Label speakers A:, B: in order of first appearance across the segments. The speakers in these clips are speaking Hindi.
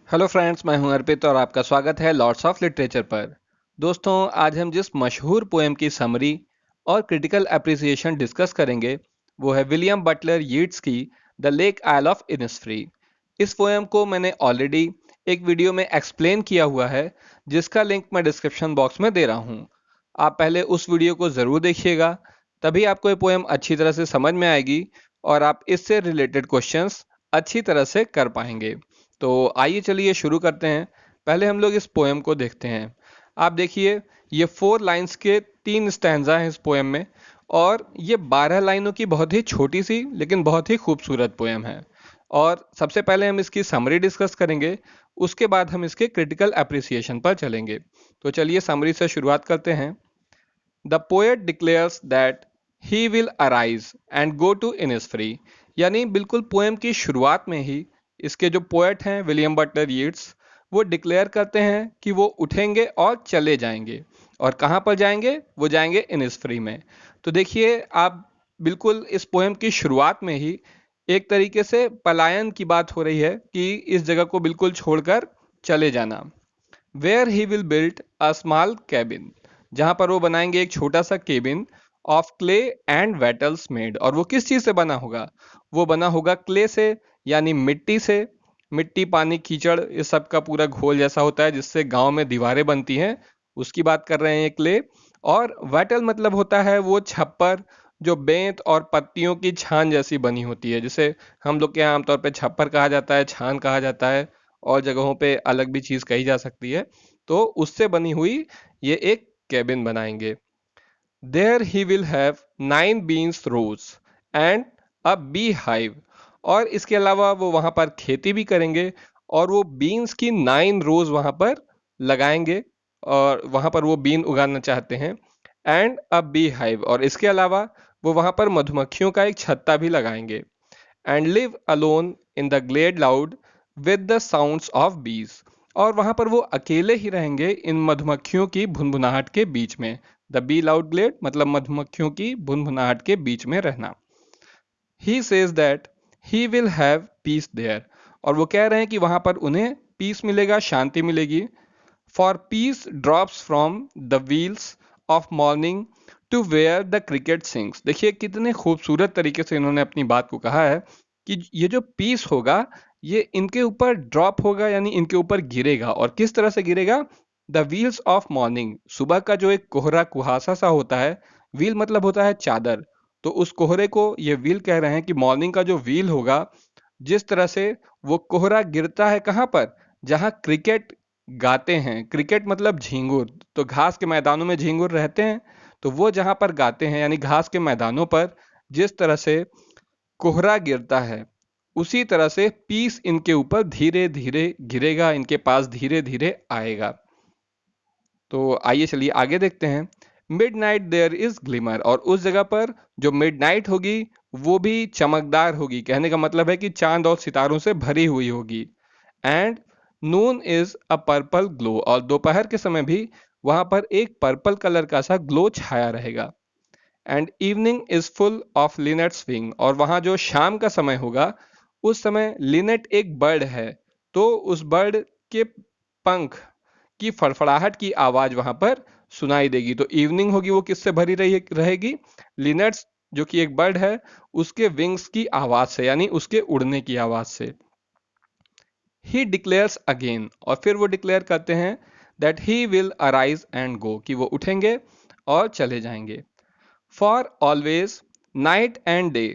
A: हेलो फ्रेंड्स, मैं हूं अर्पित और आपका स्वागत है लॉर्ड्स ऑफ लिटरेचर पर। दोस्तों, आज हम जिस मशहूर पोएम की समरी और क्रिटिकल अप्रिसिएशन डिस्कस करेंगे वो है विलियम बटलर यीट्स की the lake isle of Innisfree. इस पोएम को मैंने ऑलरेडी एक वीडियो में एक्सप्लेन किया हुआ है, जिसका लिंक मैं डिस्क्रिप्शन बॉक्स में दे रहा हूं। आप पहले उस वीडियो को ज़रूर देखिएगा, तभी आपको ये पोएम अच्छी तरह से समझ में आएगी और आप इससे रिलेटेड क्वेश्चंस अच्छी तरह से कर पाएंगे। तो आइए चलिए शुरू करते हैं। पहले हम लोग इस पोएम को देखते हैं। आप देखिए, ये 4 लाइंस के 3 स्टैंजा हैं इस पोएम में, और ये 12 लाइनों की बहुत ही छोटी सी लेकिन बहुत ही खूबसूरत पोएम है। और सबसे पहले हम इसकी समरी डिस्कस करेंगे, उसके बाद हम इसके क्रिटिकल अप्रिसिएशन पर चलेंगे। तो चलिए समरी से शुरुआत करते हैं। The poet declares that he will arise and go to Innisfree. यानी बिल्कुल पोएम की शुरुआत में ही इसके जो पोएट हैं विलियम बटलर यीट्स, वो डिक्लेयर करते हैं कि वो उठेंगे और चले जाएंगे। और कहाँ पर जाएंगे? वो जाएंगे इनिसफ्री में। तो देखिए आप, बिल्कुल इस पोएम की शुरुआत में ही एक तरीके से पलायन की बात हो रही है कि इस जगह को बिल्कुल छोड़कर चले जाना। Where he will build a small cabin, जहां पर वो बनाएंगे एक छोटा सा cabin of clay and wattles made. और वो किस चीज से बना होगा? वो बना होगा क्ले से, यानी मिट्टी से। मिट्टी, पानी, कीचड़, इस सब का पूरा घोल जैसा होता है जिससे गांव में दीवारें बनती हैं, उसकी बात कर रहे हैं ये क्ले। और वेटल मतलब होता है वो छप्पर जो बेंत और पत्तियों की छान जैसी बनी होती है, जिसे हम लोग के यहाँ आमतौर पे छप्पर कहा जाता है, छान कहा जाता है, और जगहों पे अलग भी चीज कही जा सकती है। तो उससे बनी हुई ये एक कैबिन बनाएंगे। There he will have 9 beans rows and a bee hive. और इसके अलावा वो वहां पर खेती भी करेंगे, और वो बीन्स की 9 रोज वहां पर लगाएंगे, और वहां पर वो बीन उगाना चाहते हैं। एंड अ बी हाइव, और इसके अलावा वो वहां पर मधुमक्खियों का एक छत्ता भी लगाएंगे। And live alone in the glade loud with the sounds of bees. और वहां पर वो अकेले ही रहेंगे इन मधुमक्खियों की भुनभुनाहट के बीच में। द बी लाउड ग्लेड मतलब मधुमक्खियों की भुनभुनाहट के बीच में रहना। He says that he will have peace there. और वो कह रहे हैं कि वहां पर उन्हें पीस मिलेगा, शांति मिलेगी। For peace drops from the wheels of morning to where the cricket sings. देखिए कितने खूबसूरत तरीके से इन्होंने अपनी बात को कहा है कि ये जो पीस होगा ये इनके ऊपर ड्रॉप होगा, यानी इनके ऊपर गिरेगा। और किस तरह से गिरेगा? द व्हील्स ऑफ मॉर्निंग, सुबह का जो एक कोहरा कुहासा सा होता है, व्हील मतलब होता है चादर, तो उस कोहरे को ये व्हील कह रहे हैं कि मॉर्निंग का जो व्हील होगा, जिस तरह से वो कोहरा गिरता है कहाँ पर? जहां क्रिकेट गाते हैं। क्रिकेट मतलब झींगुर, तो घास के मैदानों में झींगुर रहते हैं, तो वो जहां पर गाते हैं यानी घास के मैदानों पर जिस तरह से कोहरा गिरता है, उसी तरह से पीस इनके ऊपर धीरे धीरे गिरेगा, इनके पास धीरे धीरे आएगा। तो आइए चलिए आगे देखते हैं। Midnight there is glimmer, और उस जगह पर जो मिड नाइट होगी वो भी चमकदार होगी। कहने का मतलब है कि चांद और सितारों से भरी हुई होगी। And Noon is a purple glow, और दोपहर के समय भी वहां पर एक पर्पल कलर का सा ग्लो छाया रहेगा। And evening is full of Lynette swing, और वहां जो शाम का समय होगा उस समय लिनेट एक बर्ड है, तो उस बर्ड के पंख की फड़फड़ाहट की आवाज वहां पर सुनाई देगी। तो इवनिंग होगी वो किससे भरी रहेगी? लिनेट्स जो कि एक बर्ड है, उसके विंग्स की आवाज से, यानी उसके उड़ने की आवाज से। ही डिक्लेयर्स अगेन, और फिर वो डिक्लेयर करते हैं that he will arise and गो, कि वो उठेंगे और चले जाएंगे। For always night and day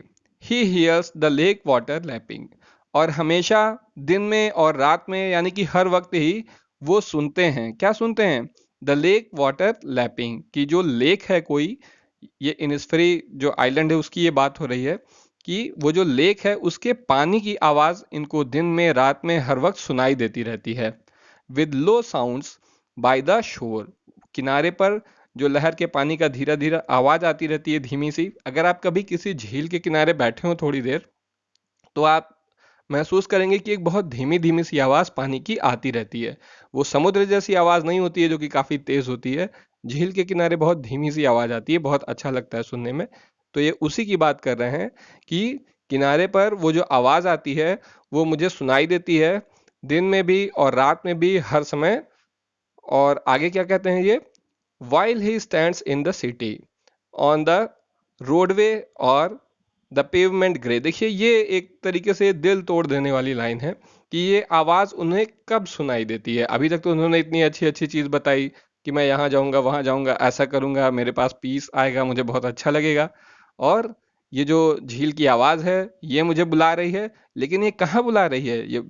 A: he hears the lake water lapping. और हमेशा दिन में और रात में, यानी कि हर वक्त ही वो सुनते हैं। क्या सुनते हैं? द लेक वाटर लैपिंग, कि जो लेक है कोई, ये इनिस्फ्री जो आइलैंड है उसकी ये बात हो रही है कि वो जो लेक है उसके पानी की आवाज इनको दिन में रात में हर वक्त सुनाई देती रहती है। With low sounds by the shore, किनारे पर जो लहर के पानी का धीरे धीरे आवाज आती रहती है, धीमी सी। अगर आप कभी किसी झील के किनारे बैठे हो थोड़ी देर, तो आप महसूस करेंगे कि एक बहुत धीमी धीमी सी आवाज पानी की आती रहती है। वो समुद्र जैसी आवाज नहीं होती है जो कि काफी तेज होती है। झील के किनारे बहुत धीमी सी आवाज आती है, बहुत अच्छा लगता है सुनने में। तो ये उसी की बात कर रहे हैं कि किनारे पर वो जो आवाज आती है वो मुझे सुनाई देती है दिन में भी और रात में भी, हर समय। और आगे क्या कहते हैं ये, while he stands in the city on the roadway और द पेवमेंट ग्रे। देखिए ये एक तरीके से दिल तोड़ देने वाली लाइन है कि ये आवाज उन्हें कब सुनाई देती है। अभी तक तो उन्होंने इतनी अच्छी अच्छी चीज बताई कि मैं यहाँ जाऊंगा, वहां जाऊंगा, ऐसा करूंगा, मेरे पास पीस आएगा, मुझे बहुत अच्छा लगेगा। और ये जो झील की आवाज है ये मुझे बुला रही है, लेकिन ये कहाँ बुला रही है, ये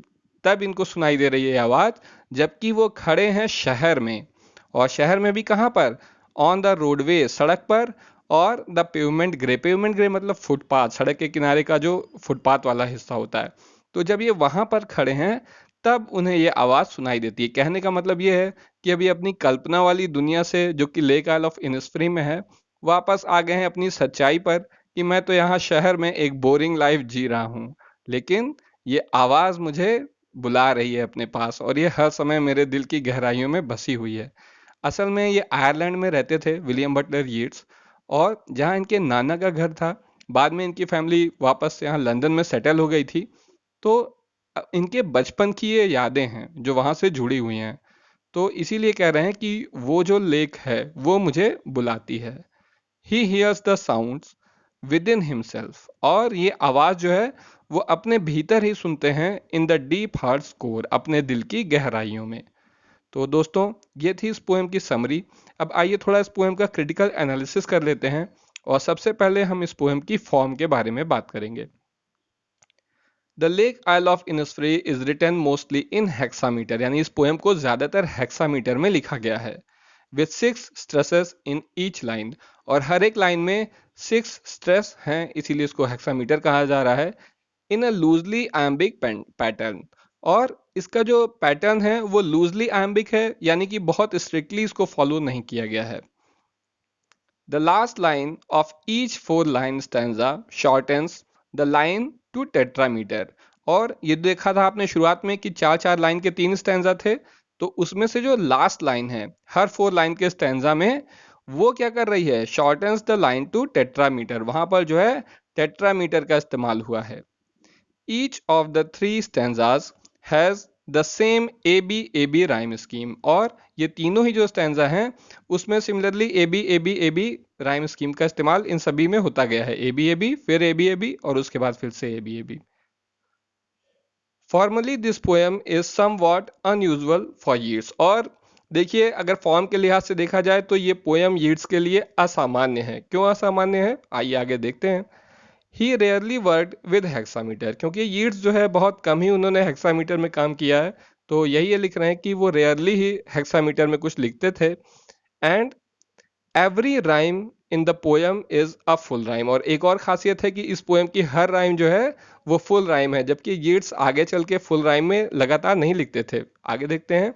A: तब इनको सुनाई दे रही है ये आवाज जबकि वो खड़े हैं शहर में। और शहर में भी कहाँ पर, ऑन द रोडवे, सड़क पर, और the pavement grey. Pavement grey मतलब फुटपाथ, सड़क के किनारे का जो फुटपाथ वाला हिस्सा होता है। तो जब ये वहां पर खड़े हैं तब उन्हें ये आवाज सुनाई देती है। कहने का मतलब ये है कि अभी अपनी कल्पना वाली दुनिया से, जो कि लेक आइल ऑफ इनिस्फ्री में है, वापस आ गए हैं अपनी सच्चाई पर कि मैं तो यहाँ शहर में एक बोरिंग लाइफ जी रहा हूँ, लेकिन ये आवाज मुझे बुला रही है अपने पास, और ये हर समय मेरे दिल की गहराइयों में बसी हुई है। असल में ये आयरलैंड में रहते थे विलियम बटलर यीट्स, और जहाँ इनके नाना का घर था, बाद में इनकी फैमिली वापस यहाँ लंदन में सेटल हो गई थी। तो इनके बचपन की ये यादें हैं जो वहाँ से जुड़ी हुई हैं। तो इसीलिए कह रहे हैं कि वो जो लेक है वो मुझे बुलाती है। He hears the sounds with in himself. और ये आवाज जो है वो अपने भीतर ही सुनते हैं, in the deep heart core, अपने दिल की गहराइयों में। तो दोस्तों ये थी इस पोएम की समरी। अब आइए थोड़ा इस पोएम का क्रिटिकल एनालिसिस कर लेते हैं, और सबसे पहले हम इस पोएम की फॉर्म के बारे में बात करेंगे। The lake isle of Innisfree is written mostly in hexameter, यानी इस पोएम को ज्यादातर हेक्सामीटर में लिखा गया है, with 6 stresses in each line. और हर एक लाइन में 6 स्ट्रेस हैं, इसीलिए इसको हेक्सामीटर कहा जा रहा है। इन अ लूजली आयम्बिक पैटर्न। और इसका जो पैटर्न है वो लूजली आयम्बिक है, यानी कि बहुत स्ट्रिक्टली इसको फॉलो नहीं किया गया है। The last line of each 4 line stanza shortens the line to tetrameter. और ये देखा था आपने शुरुआत में कि 4 4 लाइन के 3 स्टैंजा थे, तो उसमें से जो लास्ट लाइन है हर 4 लाइन के स्टैंजा में, वो क्या कर रही है, शॉर्टन्स द लाइन टू टेट्रामीटर। वहां पर जो है टेट्रामीटर का इस्तेमाल हुआ है। Each of the 3 stanzas has the same AB rhyme scheme। और ये तीनों ही जो स्टैंजा हैं उसमें सिमिलरली AB राइम स्कीम का इस्तेमाल इन सभी में होता गया है। AB फिर AB और उसके बाद फिर से AB। Formally this poem is somewhat unusual for Yeats. और देखिए अगर फॉर्म के लिहाज से देखा जाए तो ये पोएम यीट्स के लिए असामान्य है। क्यों असामान्य है, आइए आगे देखते हैं। ही रेयरली वर्कड विद हेक्सामीटर, क्योंकि यीट्स जो है बहुत कम ही उन्होंने हेक्सामीटर में काम किया है। तो यही ये लिख रहे हैं कि वो रेयरली ही हेक्सामीटर में कुछ लिखते थे। And every rhyme in the poem is a full rhyme. और एक और खासियत है कि इस पोएम की हर राइम जो है वो फुल राइम है, जबकि यीट्स आगे चल के फुल राइम में लगातार नहीं लिखते थे। आगे देखते हैं।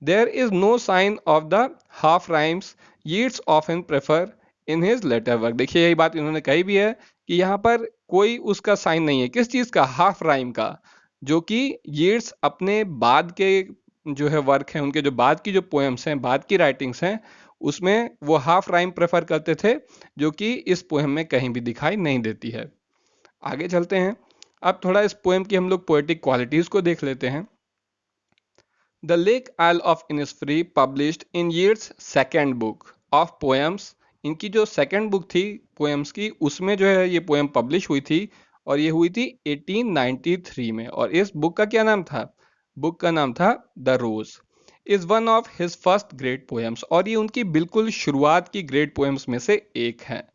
A: There is no sign of the half rhymes Yeats often prefer in his later work. देखिए यही बात इन्होंने कही भी है कि यहाँ पर कोई उसका साइन नहीं है, किस चीज का, हाफ राइम का, जो कि यीट्स अपने बाद के जो है वर्क है, उनके जो बाद की जो पोएम्स हैं, बाद की राइटिंग्स हैं, उसमें वो हाफ राइम प्रेफर करते थे, जो कि इस पोएम में कहीं भी दिखाई नहीं देती है। आगे चलते हैं। अब थोड़ा इस पोएम की हम लोग पोएटिक क्वालिटीज को देख लेते हैं। The lake isle of Innisfree published in Yeats second book of poems. इनकी जो सेकेंड बुक थी पोएम्स की, उसमें जो है ये पोएम पब्लिश हुई थी, और ये हुई थी 1893 में। और इस बुक का क्या नाम था, बुक का नाम था the rose. Is one of his first great poems. और ये उनकी बिल्कुल शुरुआत की ग्रेट पोएम्स में से एक है।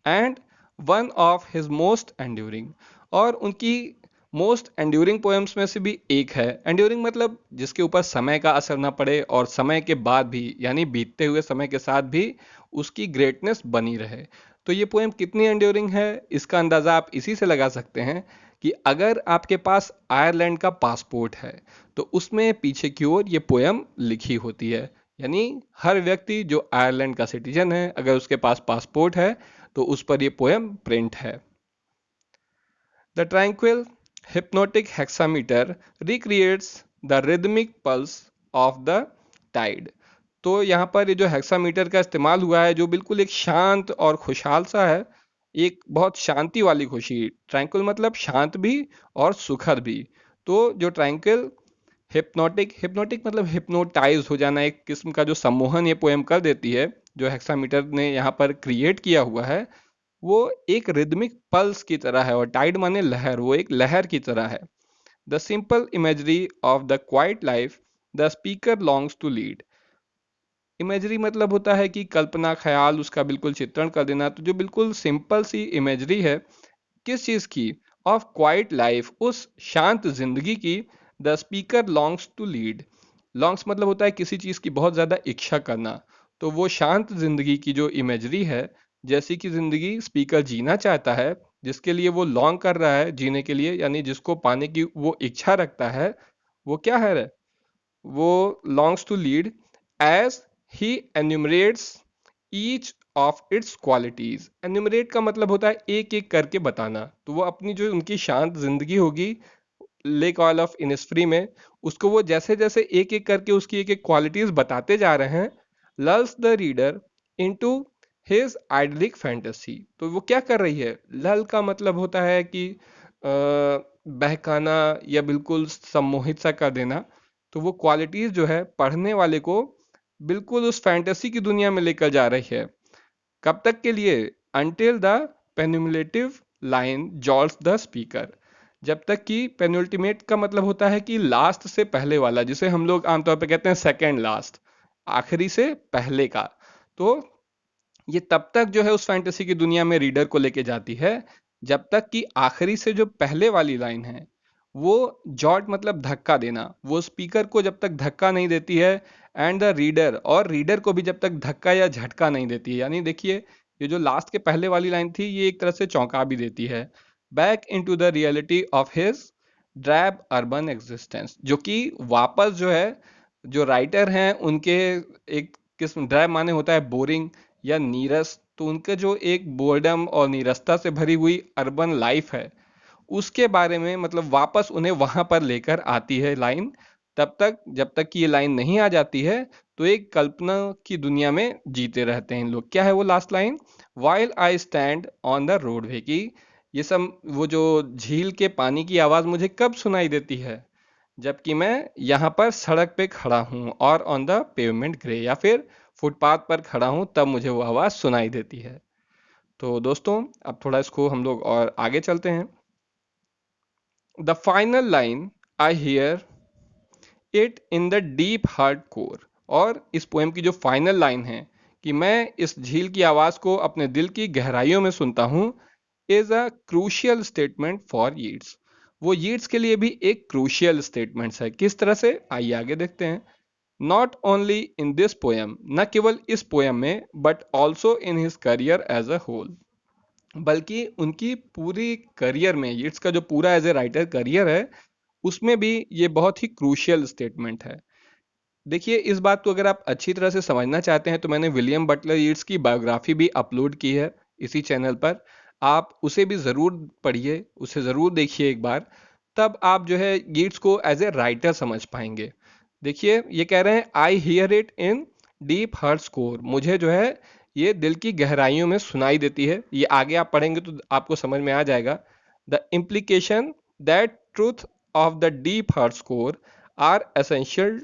A: And one of his most enduring. और उनकी मोस्ट एंड्यूरिंग पोएम्स में से भी एक है। एंड्यूरिंग मतलब जिसके ऊपर समय का असर ना पड़े, और समय के बाद भी, यानी बीतते हुए समय के साथ भी उसकी ग्रेटनेस बनी रहे। तो ये पोएम कितनी एंड्यूरिंग है इसका अंदाजा आप इसी से लगा सकते हैं कि अगर आपके पास आयरलैंड का पासपोर्ट है तो उसमें पीछे की ओर ये पोएम लिखी होती है। यानी हर व्यक्ति जो आयरलैंड का सिटीजन है, अगर उसके पास पासपोर्ट है तो उस पर ये पोएम प्रिंट है। The tranquil hypnotic hexameter recreates the rhythmic pulse of the tide। तो यहाँ पर ये जो हेक्सामीटर का इस्तेमाल हुआ है, जो बिल्कुल एक शांत और खुशहाल सा है, एक बहुत शांति वाली खुशी। ट्रैंक्विल मतलब शांत भी और सुखद भी। तो जो ट्रैंक्विल हिप्नोटिक, हिप्नोटिक मतलब हिप्नोटाइज हो जाना, एक किस्म का जो सम्मोहन ये पोएम कर देती है, जो हेक्सामीटर ने यहाँ पर क्रिएट किया हुआ है, वो एक रिदमिक पल्स की तरह है, और टाइड माने लहर, वो एक लहर की तरह है। The simple imagery of the quiet life the speaker longs to lead. Imagery मतलब होता है कि कल्पना, ख्याल, उसका बिल्कुल चित्रण कर देना। तो जो बिल्कुल सिंपल सी इमेजरी है, किस चीज की? ऑफ क्वाइट लाइफ, उस शांत जिंदगी की। The speaker longs to lead, longs मतलब होता है किसी चीज की बहुत ज्यादा इच्छा करना। तो वो शांत जिंदगी की जो इमेजरी है, जैसी कि जिंदगी स्पीकर जीना चाहता है, जिसके लिए वो लॉन्ग कर रहा है जीने के लिए, यानी जिसको पाने की वो इच्छा रखता है, वो क्या है? वो longs to lead as he enumerates each of its qualities. Enumerate का मतलब होता है एक एक करके बताना। तो वो अपनी जो उनकी शांत जिंदगी होगी लेक ऑयल ऑफ इनिस्फ्री में, उसको वो जैसे जैसे एक एक करके उसकी एक एक क्वालिटीज बताते जा रहे हैं, lulz the reader into his idyllic fantasy. तो वो क्या कर रही है? लल का मतलब होता है कि बहकाना या बिल्कुल सम्मोहित सा कर देना। तो वो क्वालिटीज जो है पढ़ने वाले को बिल्कुल उस फैंटेसी की दुनिया में लेकर जा रही है। कब तक के लिए? Until the penultimate line jolts the speaker, जब तक कि पेनुल्टीमेट का मतलब होता है कि लास्ट से पहले वाला, जिसे हम लोग आमतौर पे कहते हैं सेकेंड लास्ट, आखिरी से पहले का। तो ये तब तक जो है उस फैंटेसी की दुनिया में रीडर को लेके जाती है, जब तक कि आखिरी से जो पहले वाली लाइन है, वो जॉट मतलब धक्का देना, वो स्पीकर को जब तक धक्का नहीं देती है, एंड द रीडर, और रीडर को भी जब तक धक्का या झटका नहीं देती है। यानी देखिए, ये जो लास्ट के पहले वाली लाइन थी, ये एक तरह से चौंका भी देती है। Back into the reality of his drab urban existence, जो कि वापस जो है, जो राइटर हैं उनके एक किस्म, ड्रैब माने होता है बोरिंग या नीरस, तो उनके जो एक बोर्डम और नीरसता से भरी हुई अर्बन लाइफ है, उसके बारे में मतलब वापस उन्हें वहां पर लेकर आती है लाइन। तब तक, जब तक कि ये लाइन नहीं आ जाती है, तो एक कल्पना की दुनिया में जीते रहते हैं लोग। क्या है वो last line? While I stand on the roadway की, ये सब वो जो झील के पानी की आवाज मुझे कब सुनाई देती है? जबकि मैं यहाँ पर सड़क पे खड़ा हूँ, और ऑन द पेवमेंट ग्रे, या फिर फुटपाथ पर खड़ा हूँ, तब मुझे वो आवाज सुनाई देती है। तो दोस्तों, अब थोड़ा इसको हम लोग और आगे चलते हैं। The final line, I hear it in the deep heart core, और इस पोएम की जो फाइनल लाइन है कि मैं इस झील की आवाज को अपने दिल की गहराइयों में सुनता हूं, is a crucial statement for Yeats. वो यीट्स के लिए भी एक क्रूशियल स्टेटमेंट है। किस तरह से? आइए आगे देखते हैं। Not only in this poem, न केवल इस पोएम में, but also in his career as a whole, बल्कि उनकी पूरी करियर में, यीट्स का जो पूरा एज ए राइटर करियर है, उसमें भी ये बहुत ही क्रूशियल स्टेटमेंट है। देखिए, इस बात को अगर आप अच्छी तरह से समझना चाहते हैं, तो मैंने विलियम बटलर यीट्स की बायोग्राफी भी अपलोड की है इसी चैनल पर। आप उसे भी ज़रूर पढ़िए, उसे ज़रूर देखिए एक बार। तब आप जो है यीट्स को एज ए राइटर समझ पाएंगे। देखिए, ये कह रहे हैं, I hear it in deep heart score, मुझे जो है ये दिल की गहराइयों में सुनाई देती है। ये आगे आप पढ़ेंगे तो आपको समझ में आ जाएगा। The implication that truth of the deep heart score are essential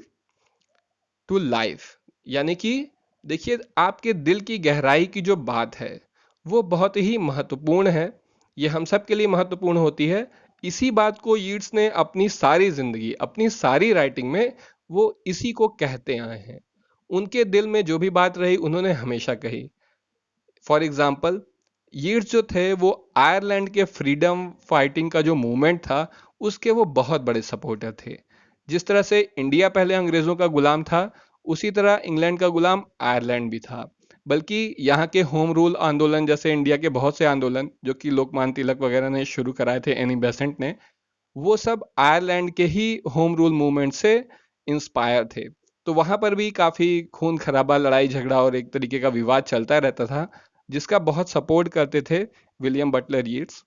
A: to life, यानी कि देखिए, आपके दिल की गहराई की जो बात है, वो बहुत ही महत्वपूर्ण है। ये हम सब के लिए महत्वपूर्ण होती है। इसी बात को यीट्स ने अपनी सारी जिंदगी, अपनी सारी राइटिंग में वो इसी को कहते आए हैं। उनके दिल में जो भी बात रही, उन्होंने हमेशा कही। फॉर एग्जाम्पल, यीट्स जो थे वो आयरलैंड के फ्रीडम फाइटिंग का जो मूवमेंट था, उसके वो बहुत बड़े सपोर्टर थे। जिस तरह से इंडिया पहले अंग्रेजों का गुलाम था, उसी तरह इंग्लैंड का गुलाम आयरलैंड भी था। बल्कि यहाँ के होम रूल आंदोलन, जैसे इंडिया के बहुत से आंदोलन जो कि लोकमान्य तिलक वगैरह ने शुरू कराए थे, एनी बेसेंट ने, वो सब आयरलैंड के ही होम रूल मूवमेंट से इंस्पायर थे। तो वहां पर भी काफी खून खराबा, लड़ाई झगड़ा और एक तरीके का विवाद चलता रहता था, जिसका बहुत सपोर्ट करते थे विलियम बटलर यीट्स।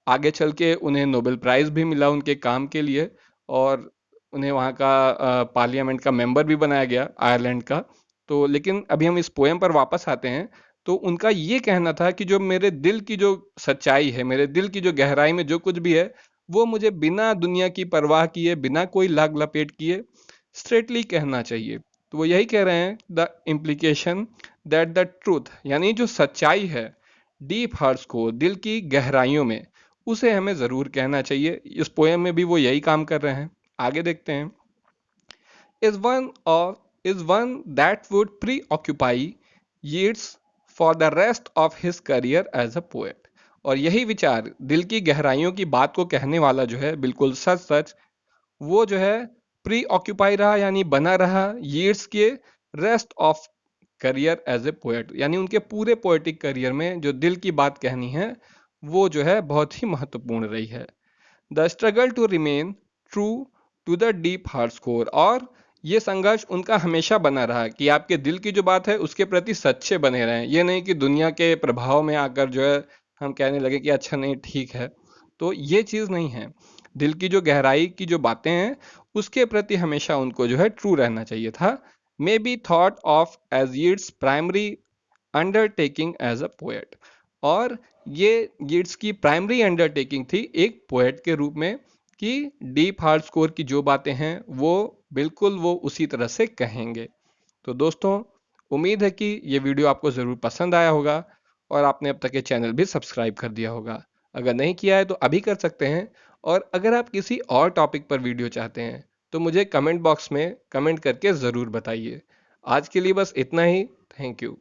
A: आगे चल के उन्हें नोबेल प्राइज भी मिला उनके काम के लिए, और उन्हें वहाँ का पार्लियामेंट का मेंबर भी बनाया गया आयरलैंड का। तो लेकिन अभी हम इस पोएम पर वापस आते हैं। तो उनका ये कहना था कि जो मेरे दिल की जो सच्चाई है, मेरे दिल की जो गहराई में जो कुछ भी है, वो मुझे बिना दुनिया की परवाह किए, बिना कोई लाग लपेट किए स्ट्रेटली कहना चाहिए। तो वो यही कह रहे हैं, the implication that the truth, यानी जो सच्चाई है डीप हर्ट्स को, दिल की गहराइयों में, उसे हमें ज़रूर कहना चाहिए। इस पोएम में भी वो यही काम कर रहे हैं। आगे देखते हैं। Is one that would preoccupy years for the rest of his career as a poet. और यही विचार, दिल की गहराइयों की बात को कहने वाला जो है, बिल्कुल सच सच वो जो है प्री ऑक्यूपाई रहा, यानी बना रहा years के rest of career as a poet, यानी उनके पूरे पोएटिक करियर में जो दिल की बात कहनी है वो जो है बहुत ही महत्वपूर्ण रही है। The struggle to remain true to the deep heart score, और ये संघर्ष उनका हमेशा बना रहा कि आपके दिल की जो बात है उसके प्रति सच्चे बने रहें। ये नहीं कि दुनिया के प्रभाव में आकर जो है हम कहने लगे कि अच्छा नहीं ठीक है, तो ये चीज़ नहीं है। दिल की जो गहराई की जो बातें हैं उसके प्रति हमेशा उनको जो है ट्रू रहना चाहिए था। May be thought of as its primary undertaking as a poet, और ये यीट्स की प्राइमरी अंडरटेकिंग थी एक पोएट के रूप में, कि डीप हार्ट स्कोर की जो बातें हैं वो बिल्कुल वो उसी तरह से कहेंगे। तो दोस्तों, उम्मीद है कि ये वीडियो आपको ज़रूर पसंद आया होगा और आपने अब तक ये चैनल भी सब्सक्राइब कर दिया होगा। अगर नहीं किया है तो अभी कर सकते हैं। और अगर आप किसी और टॉपिक पर वीडियो चाहते हैं तो मुझे कमेंट बॉक्स में कमेंट करके ज़रूर बताइए। आज के लिए बस इतना ही। Thank you.